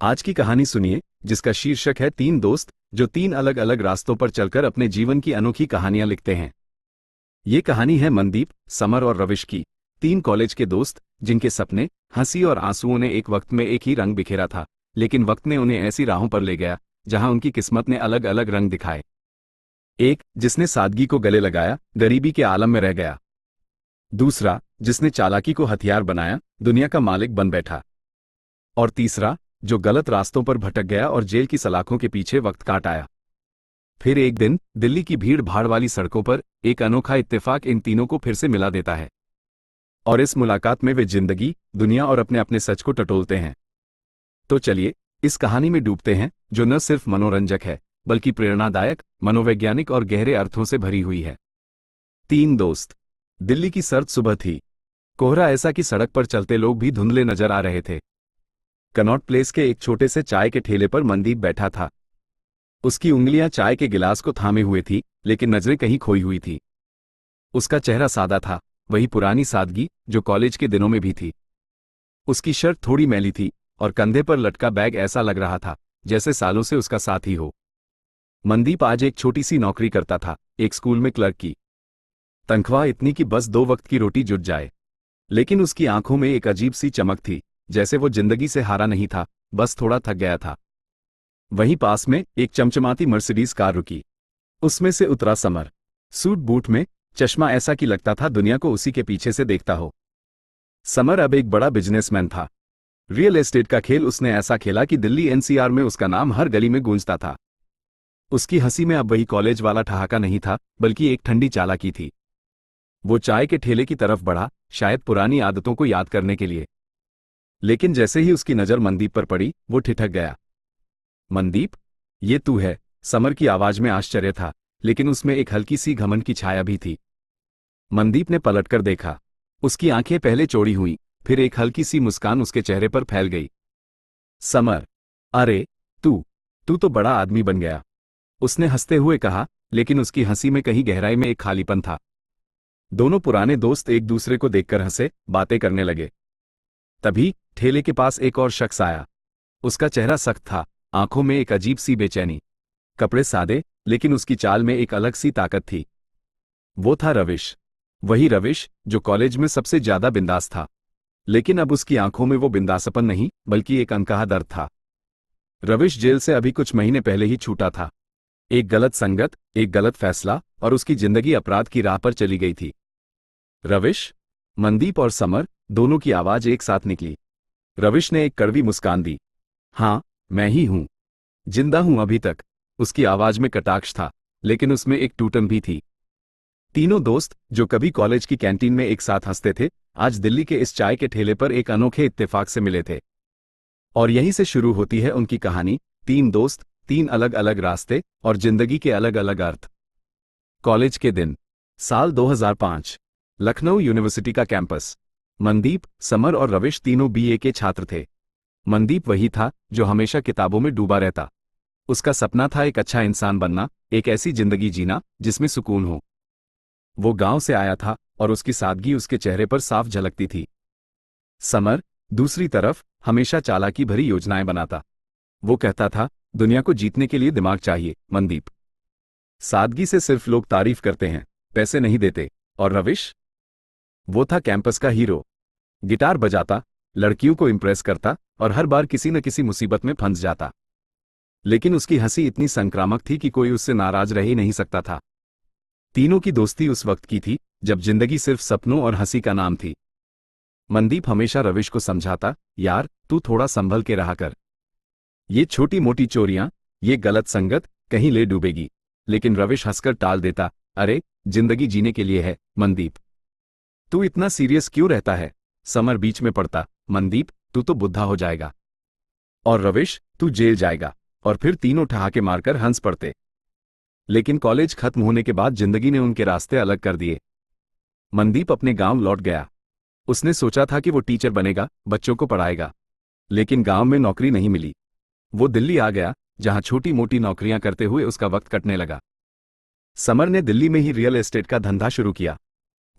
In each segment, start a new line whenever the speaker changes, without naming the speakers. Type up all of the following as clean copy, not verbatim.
आज की कहानी सुनिए, जिसका शीर्षक है तीन दोस्त जो तीन अलग अलग रास्तों पर चलकर अपने जीवन की अनोखी कहानियां लिखते हैं। ये कहानी है मनदीप, समर और रविश की, तीन कॉलेज के दोस्त जिनके सपने, हंसी और आंसुओं ने एक वक्त में एक ही रंग बिखेरा था। लेकिन वक्त ने उन्हें ऐसी राहों पर ले गया जहां उनकी किस्मत ने अलग अलग रंग दिखाए। एक जिसने सादगी को गले लगाया, गरीबी के आलम में रह गया। दूसरा जिसने चालाकी को हथियार बनाया, दुनिया का मालिक बन बैठा। और तीसरा जो गलत रास्तों पर भटक गया और जेल की सलाखों के पीछे वक्त काट आया। फिर एक दिन दिल्ली की भीड़ भाड़ वाली सड़कों पर एक अनोखा इत्तेफाक इन तीनों को फिर से मिला देता है। और इस मुलाकात में वे जिंदगी, दुनिया और अपने अपने सच को टटोलते हैं। तो चलिए इस कहानी में डूबते हैं, जो न सिर्फ मनोरंजक है बल्कि प्रेरणादायक, मनोवैज्ञानिक और गहरे अर्थों से भरी हुई है। तीन दोस्त। दिल्ली की सर्द सुबह थी। कोहरा ऐसा कि सड़क पर चलते लोग भी धुंधले नजर आ रहे थे। कनॉट प्लेस के एक छोटे से चाय के ठेले पर मनदीप बैठा था। उसकी उंगलियां चाय के गिलास को थामे हुए थी, लेकिन नजरें कहीं खोई हुई थी। उसका चेहरा सादा था, वही पुरानी सादगी जो कॉलेज के दिनों में भी थी। उसकी शर्ट थोड़ी मैली थी और कंधे पर लटका बैग ऐसा लग रहा था जैसे सालों से उसका साथी हो। मनदीप आज एक छोटी सी नौकरी करता था, एक स्कूल में क्लर्क की। तनख्वाह इतनी कि बस 2 वक्त की रोटी जुट जाए। लेकिन उसकी आंखों में एक अजीब सी चमक थी, जैसे वो जिंदगी से हारा नहीं था, बस थोड़ा थक गया था। वहीं पास में एक चमचमाती मर्सिडीज कार रुकी। उसमें से उतरा समर, सूट बूट में, चश्मा ऐसा कि लगता था दुनिया को उसी के पीछे से देखता हो। समर अब एक बड़ा बिजनेसमैन था। रियल एस्टेट का खेल उसने ऐसा खेला कि दिल्ली एनसीआर में उसका नाम हर गली में गूंजता था। उसकी हंसी में अब वही कॉलेज वाला ठहाका नहीं था, बल्कि एक ठंडी चालाकी थी। वो चाय के ठेले की तरफ बढ़ा, शायद पुरानी आदतों को याद करने के लिए। लेकिन जैसे ही उसकी नजर मनदीप पर पड़ी, वो ठिठक गया। मनदीप, ये तू है? समर की आवाज में आश्चर्य था, लेकिन उसमें एक हल्की सी घमंड की छाया भी थी। मनदीप ने पलटकर देखा। उसकी आंखें पहले चौड़ी हुईं, फिर एक हल्की सी मुस्कान उसके चेहरे पर फैल गई। समर, अरे तू तो बड़ा आदमी बन गया, उसने हंसते हुए कहा, लेकिन उसकी हंसी में कहीं गहराई में एक खालीपन था। दोनों पुराने दोस्त एक दूसरे को देखकर हंसे, बातें करने लगे। तभी ठेले के पास एक और शख्स आया। उसका चेहरा सख्त था, आंखों में एक अजीब सी बेचैनी। कपड़े सादे, लेकिन उसकी चाल में एक अलग सी ताकत थी। वो था रविश, वही रविश जो कॉलेज में सबसे ज्यादा बिंदास था। लेकिन अब उसकी आंखों में वो बिंदासपन नहीं, बल्कि एक अनकहा दर्द था। रविश जेल से अभी कुछ महीने पहले ही छूटा था। एक गलत संगत, एक गलत फैसला, और उसकी जिंदगी अपराध की राह पर चली गई थी। रविश, मनदीप और समर, दोनों की आवाज एक साथ निकली। रविश ने एक कड़वी मुस्कान दी। हाँ, मैं ही हूं, जिंदा हूं अभी तक। उसकी आवाज में कटाक्ष था, लेकिन उसमें एक टूटन भी थी। तीनों दोस्त जो कभी कॉलेज की कैंटीन में एक साथ हंसते थे, आज दिल्ली के इस चाय के ठेले पर एक अनोखे इत्तेफाक से मिले थे। और यहीं से शुरू होती है उनकी कहानी, तीन दोस्त, तीन अलग अलग रास्ते और जिंदगी के अलग अलग अर्थ। कॉलेज के दिन, साल 2005, लखनऊ यूनिवर्सिटी का कैंपस। मनदीप, समर और रविश तीनों बीए के छात्र थे। मनदीप वही था जो हमेशा किताबों में डूबा रहता। उसका सपना था एक अच्छा इंसान बनना, एक ऐसी जिंदगी जीना जिसमें सुकून हो। वो गांव से आया था और उसकी सादगी उसके चेहरे पर साफ झलकती थी। समर, दूसरी तरफ, हमेशा चालाकी भरी योजनाएं बनाता। वो कहता था, दुनिया को जीतने के लिए दिमाग चाहिए। मनदीप, सादगी से सिर्फ लोग तारीफ करते हैं, पैसे नहीं देते। और रविश, वो था कैंपस का हीरो। गिटार बजाता, लड़कियों को इंप्रेस करता और हर बार किसी न किसी मुसीबत में फंस जाता। लेकिन उसकी हंसी इतनी संक्रामक थी कि कोई उससे नाराज रह ही नहीं सकता था। तीनों की दोस्ती उस वक्त की थी जब जिंदगी सिर्फ सपनों और हंसी का नाम थी। मनदीप हमेशा रविश को समझाता, यार तू थोड़ा संभल के रहा कर, ये छोटी मोटी चोरियां, ये गलत संगत कहीं ले डूबेगी। लेकिन रविश हंसकर टाल देता, अरे जिंदगी जीने के लिए है मनदीप, तू इतना सीरियस क्यों रहता है? समर बीच में पड़ता, मनदीप तू तो बुढ़ा हो जाएगा। और रविश, तू जेल जाएगा। और फिर तीनों ठहाके मारकर हंस पड़ते। लेकिन कॉलेज खत्म होने के बाद जिंदगी ने उनके रास्ते अलग कर दिए। मनदीप अपने गांव लौट गया। उसने सोचा था कि वो टीचर बनेगा, बच्चों को पढ़ाएगा। लेकिन गांव में नौकरी नहीं मिली। वो दिल्ली आ गया, जहां छोटी मोटी नौकरियां करते हुए उसका वक्त कटने लगा। समर ने दिल्ली में ही रियल एस्टेट का धंधा शुरू किया।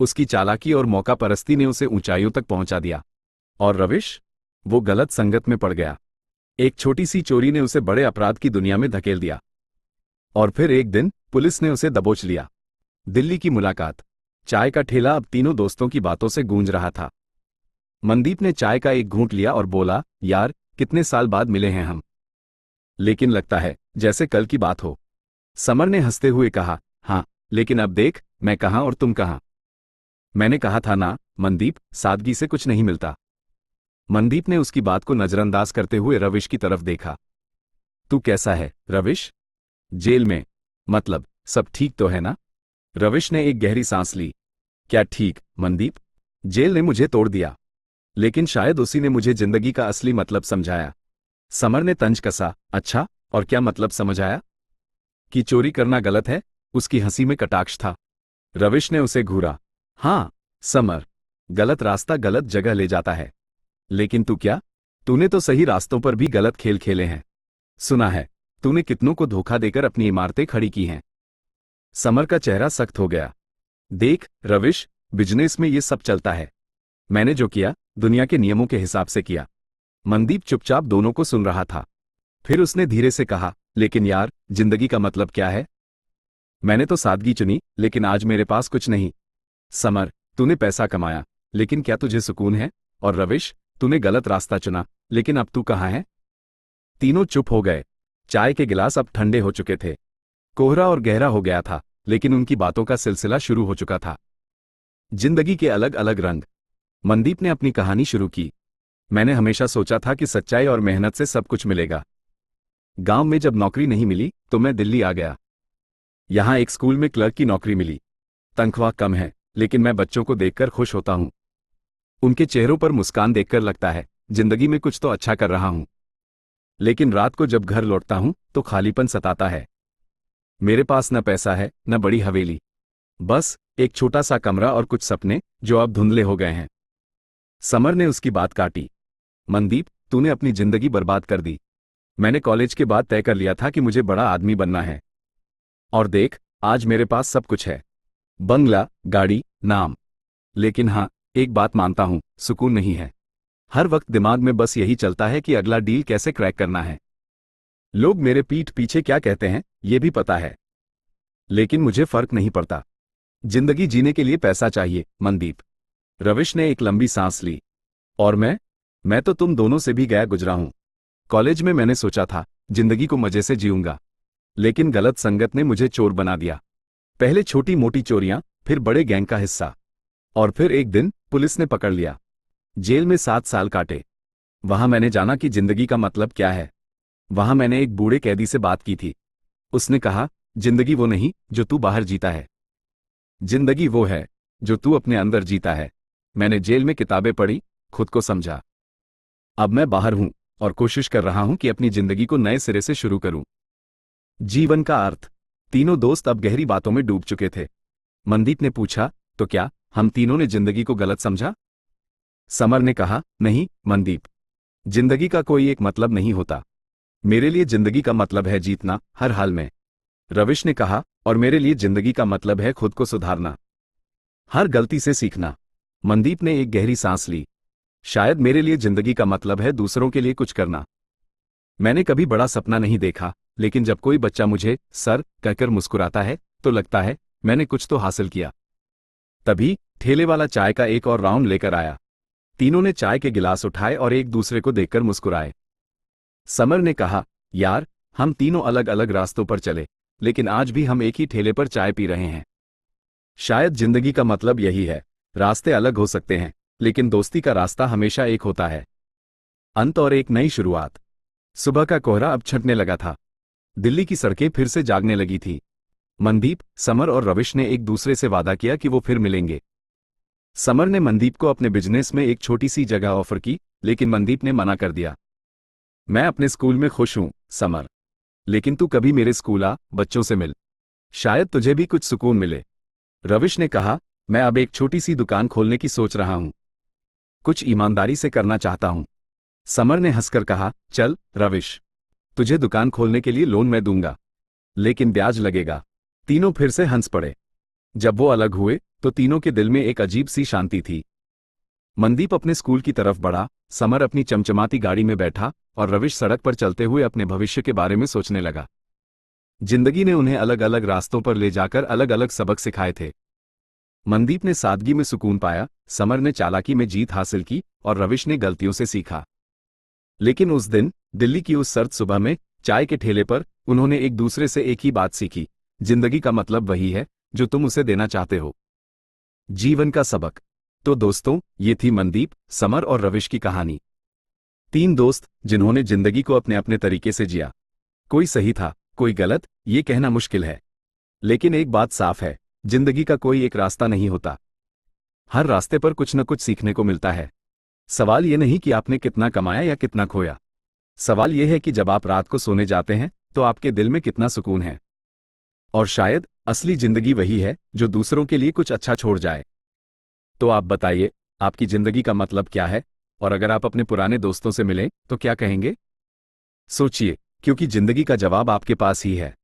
उसकी चालाकी और मौका परस्ती ने उसे ऊंचाइयों तक पहुंचा दिया। और रविश, वो गलत संगत में पड़ गया। एक छोटी सी चोरी ने उसे बड़े अपराध की दुनिया में धकेल दिया। और फिर एक दिन पुलिस ने उसे दबोच लिया। दिल्ली की मुलाकात। चाय का ठेला अब तीनों दोस्तों की बातों से गूंज रहा था। मनदीप ने चाय का एक घूंट लिया और बोला, यार कितने साल बाद मिले हैं हम, लेकिन लगता है जैसे कल की बात हो। समर ने हंसते हुए कहा, हाँ लेकिन अब देख, मैं कहाँ और तुम कहाँ। मैंने कहा था ना मनदीप, सादगी से कुछ नहीं मिलता। मनदीप ने उसकी बात को नजरअंदाज करते हुए रविश की तरफ देखा। तू कैसा है रविश? जेल में, मतलब सब ठीक तो है ना? रविश ने एक गहरी सांस ली। क्या ठीक मनदीप? जेल ने मुझे तोड़ दिया, लेकिन शायद उसी ने मुझे जिंदगी का असली मतलब समझाया। समर ने तंज कसा, अच्छा और क्या मतलब समझ आया? कि चोरी करना गलत है। उसकी हंसी में कटाक्ष था। रविश ने उसे घूरा। हाँ समर, गलत रास्ता गलत जगह ले जाता है, लेकिन तू क्या, तूने तो सही रास्तों पर भी गलत खेल खेले हैं। सुना है तूने कितनों को धोखा देकर अपनी इमारतें खड़ी की हैं। समर का चेहरा सख्त हो गया। देख रविश, बिजनेस में ये सब चलता है। मैंने जो किया दुनिया के नियमों के हिसाब से किया। मनदीप चुपचाप दोनों को सुन रहा था। फिर उसने धीरे से कहा, लेकिन यार जिंदगी का मतलब क्या है? मैंने तो सादगी चुनी, लेकिन आज मेरे पास कुछ नहीं। समर, तूने पैसा कमाया, लेकिन क्या तुझे सुकून है? और रविश, तूने गलत रास्ता चुना, लेकिन अब तू कहाँ है? तीनों चुप हो गए। चाय के गिलास अब ठंडे हो चुके थे। कोहरा और गहरा हो गया था, लेकिन उनकी बातों का सिलसिला शुरू हो चुका था। जिंदगी के अलग अलग रंग। मनदीप ने अपनी कहानी शुरू की। मैंने हमेशा सोचा था कि सच्चाई और मेहनत से सब कुछ मिलेगा। गांव में जब नौकरी नहीं मिली तो मैं दिल्ली आ गया। यहां एक स्कूल में क्लर्क की नौकरी मिली। तनख्वाह कम है, लेकिन मैं बच्चों को देखकर खुश होता हूं। उनके चेहरों पर मुस्कान देखकर लगता है जिंदगी में कुछ तो अच्छा कर रहा हूं। लेकिन रात को जब घर लौटता हूं तो खालीपन सताता है। मेरे पास न पैसा है न बड़ी हवेली, बस एक छोटा सा कमरा और कुछ सपने जो अब धुंधले हो गए हैं। समर ने उसकी बात काटी। मनदीप, तूने अपनी जिंदगी बर्बाद कर दी। मैंने कॉलेज के बाद तय कर लिया था कि मुझे बड़ा आदमी बनना है। और देख, आज मेरे पास सब कुछ है, बंगला, गाड़ी, नाम। लेकिन हाँ, एक बात मानता हूं, सुकून नहीं है। हर वक्त दिमाग में बस यही चलता है कि अगला डील कैसे क्रैक करना है। लोग मेरे पीठ पीछे क्या कहते हैं ये भी पता है, लेकिन मुझे फर्क नहीं पड़ता। जिंदगी जीने के लिए पैसा चाहिए मनदीप। रविश ने एक लंबी सांस ली। और मैं तो तुम दोनों से भी गया गुजरा हूं। कॉलेज में मैंने सोचा था जिंदगी को मजे से जीऊंगा, लेकिन गलत संगत ने मुझे चोर बना दिया। पहले छोटी मोटी चोरियां, फिर बड़े गैंग का हिस्सा, और फिर एक दिन पुलिस ने पकड़ लिया। जेल में 7 साल काटे। वहां मैंने जाना कि जिंदगी का मतलब क्या है। वहां मैंने एक बूढ़े कैदी से बात की थी। उसने कहा, जिंदगी वो नहीं जो तू बाहर जीता है, जिंदगी वो है जो तू अपने अंदर जीता है। मैंने जेल में किताबें पढ़ी, खुद को समझा। अब मैं बाहर हूं और कोशिश कर रहा हूं कि अपनी जिंदगी को नए सिरे से शुरू करूं। जीवन का अर्थ। तीनों दोस्त अब गहरी बातों में डूब चुके थे। मनदीप ने पूछा, तो क्या हम तीनों ने जिंदगी को गलत समझा? समर ने कहा, नहीं मनदीप, जिंदगी का कोई एक मतलब नहीं होता। मेरे लिए जिंदगी का मतलब है जीतना, हर हाल में। रविश ने कहा, और मेरे लिए जिंदगी का मतलब है खुद को सुधारना, हर गलती से सीखना। मनदीप ने एक गहरी सांस ली। शायद मेरे लिए जिंदगी का मतलब है दूसरों के लिए कुछ करना। मैंने कभी बड़ा सपना नहीं देखा, लेकिन जब कोई बच्चा मुझे सर कहकर मुस्कुराता है तो लगता है मैंने कुछ तो हासिल किया। तभी ठेले वाला चाय का एक और राउंड लेकर आया। तीनों ने चाय के गिलास उठाए और एक दूसरे को देखकर मुस्कुराए। समर ने कहा, यार हम तीनों अलग अलग रास्तों पर चले, लेकिन आज भी हम एक ही ठेले पर चाय पी रहे हैं। शायद जिंदगी का मतलब यही है, रास्ते अलग हो सकते हैं, लेकिन दोस्ती का रास्ता हमेशा एक होता है। अंत और एक नई शुरुआत। सुबह का कोहरा अब छंटने लगा था। दिल्ली की सड़कें फिर से जागने लगी थी। मनदीप, समर और रविश ने एक दूसरे से वादा किया कि वो फिर मिलेंगे। समर ने मनदीप को अपने बिजनेस में एक छोटी सी जगह ऑफर की, लेकिन मनदीप ने मना कर दिया। मैं अपने स्कूल में खुश हूं समर, लेकिन तू कभी मेरे स्कूल आ, बच्चों से मिल, शायद तुझे भी कुछ सुकून मिले। रविश ने कहा, मैं अब एक छोटी सी दुकान खोलने की सोच रहा हूं, कुछ ईमानदारी से करना चाहता हूं। समर ने हंसकर कहा, चल रविश, तुझे दुकान खोलने के लिए लोन मैं दूंगा, लेकिन ब्याज लगेगा। तीनों फिर से हंस पड़े। जब वो अलग हुए तो तीनों के दिल में एक अजीब सी शांति थी। मनदीप अपने स्कूल की तरफ बढ़ा, समर अपनी चमचमाती गाड़ी में बैठा और रविश सड़क पर चलते हुए अपने भविष्य के बारे में सोचने लगा। जिंदगी ने उन्हें अलग अलग रास्तों पर ले जाकर अलग अलग सबक सिखाए थे। मनदीप ने सादगी में सुकून पाया, समर ने चालाकी में जीत हासिल की और रविश ने गलतियों से सीखा। लेकिन उस दिन दिल्ली की उस सर्द सुबह में चाय के ठेले पर उन्होंने एक दूसरे से एक ही बात सीखी, जिंदगी का मतलब वही है जो तुम उसे देना चाहते हो। जीवन का सबक। तो दोस्तों, ये थी मनदीप, समर और रविश की कहानी। तीन दोस्त जिन्होंने जिंदगी को अपने अपने तरीके से जिया। कोई सही था, कोई गलत, ये कहना मुश्किल है। लेकिन एक बात साफ है, जिंदगी का कोई एक रास्ता नहीं होता। हर रास्ते पर कुछ न कुछ सीखने को मिलता है। सवाल ये नहीं कि आपने कितना कमाया या कितना खोया। सवाल यह है कि जब आप रात को सोने जाते हैं तो आपके दिल में कितना सुकून है। और शायद असली जिंदगी वही है जो दूसरों के लिए कुछ अच्छा छोड़ जाए। तो आप बताइए, आपकी जिंदगी का मतलब क्या है? और अगर आप अपने पुराने दोस्तों से मिलें तो क्या कहेंगे? सोचिए, क्योंकि जिंदगी का जवाब आपके पास ही है।